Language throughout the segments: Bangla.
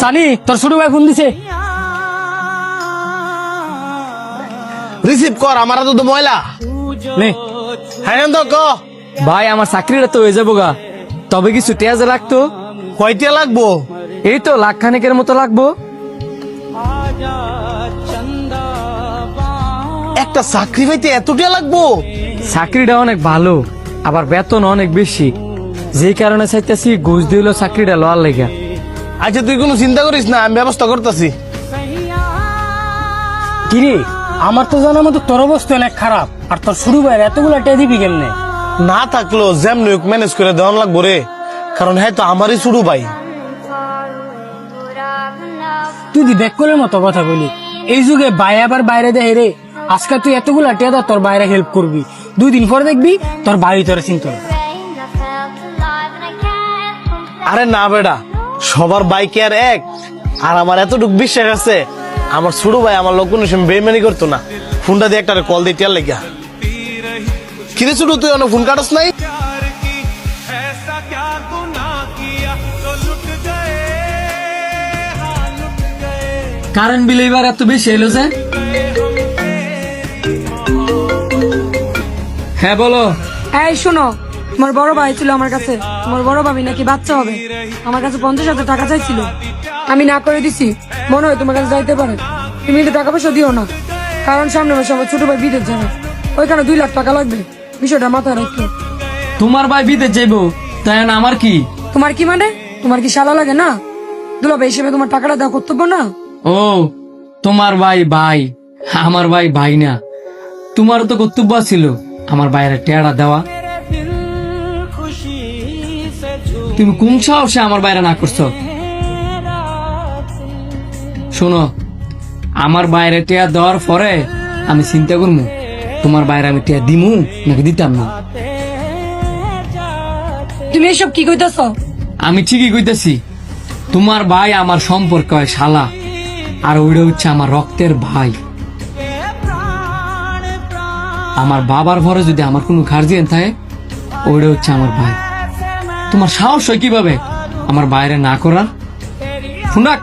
সানি তোর ছোট ভাই ফোন দিছে, রিসিভ কর। আমার তো ময়লা নে। হ্যাঁ তো ক ভাই আমার চাকরিটা তো হয়ে যাবো গা, তবে কিছু টেয়াজ লাগতো। কয়টা লাগবো? এই তো লাখ খানেকের মতো লাগবো। একটা চাকরি পাইতে এতটা লাগবো? চাকরিটা অনেক ভালো, আবার বেতন অনেক বেশি, যেই কারণে চাইতেছি ঘুষ দিল চাকরিটা লওয়ার লেগা। আচ্ছা তুই কোনো চিন্তা করিস না, আমি ব্যবস্থা করতেছি। কিরে, আমার তো জানা মতো তোর অবস্থা অনেক খারাপ, আর তোর শুরু ভাইয়ের এতগুলা টেয়া দিবি কেমনে? না থাকলো যেমন ম্যানেজ করে দেওয়ান লাগবো রে, কারণ হ্যাঁ তো আমারই ছোট ভাই। তুই দি বেকলের মতো কথা বলি, এই যুগে ভাই আবার বাইরে দেয় রে। আজকে তুই এতগুলা টেয়া দা তোর বাইরে হেল্প করবি, 2 দিন পরে দেখবি তোর ভাই তোর চিন্তা করবে। আরে না বেটা, সবার বাইকে আর এক, আর আমার এতটুকু বিশ্বাস আছে আমার ছোট ভাই আমার লোক কোনো সময় বেইমানি করতো না। ফোনটা দিয়ে একটা কল দিয়ে টিয়ার লেগা। কিরে ছোট, তুই অনেক ফোন কাটস নাই? কারেন্ট বিল এবার এত বেশি এলো যে। হ্যাঁ বলো। এই শোনো, তোমার বড় ভাই ছিল আমার কাছে, তোমার বড় ভাবি নাকি বাচ্চা হবে, আমার কাছে 50,000 টাকা চাইছিল, আমি না করে দিছি। মনে হয় তোমার কাছে যাইতে পারে, তুমি কিন্তু টাকা পয়সা দিও না, কারণ সামনে মাসে আমার ছোট ভাই বিদেশ যাবে, ওইখানে 2 লাখ টাকা লাগবে, বিষয়টা মাথায় রাখো। তোমার ভাই বিদেশ যাইবো, তাই না আমার কি? তোমার কি মানে, তোমার কি শালা লাগে না? দুলাভাই হিসেবে তোমার টাকাটা দেওয়া কর্তব্য না? ও তোমার ভাই ভাই, আমার ভাই ভাই না। তোমারও তো কর্তব্য ছিল আমার বাইরে টেয়ারা দেওয়া। তুমি কোন সাহসে আমার বাইরে না করছো? শোনো, আমার বাইরে টেয়া দেওয়ার পরে আমি চিন্তা করবো তোমার বাইরে আমি টেয়া দিমু নাকি দিতাম না। তুমি এসব কি কইতাছ? আমি ঠিকই কইতেছি, তোমার ভাই আমার সম্পর্ক হয় শালা, আর ওইটা হচ্ছে আমার রক্তের ভাই। আমার বাবার ঘরে যদি আমার কোনো গার্জিয়ান থাকে, ওইটা হচ্ছে আমার ভাই। তোমার সাহস হয় কিভাবে আমার বাইরে না করার? শুনাক,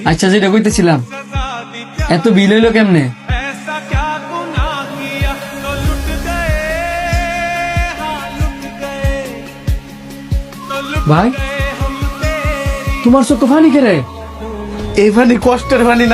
আচ্ছা যেটা কইতেছিলাম, এত বিল হইলো কেমনে? ভাই তোমার চোখ পানি কে রে? এই পানি কষ্টের পানি না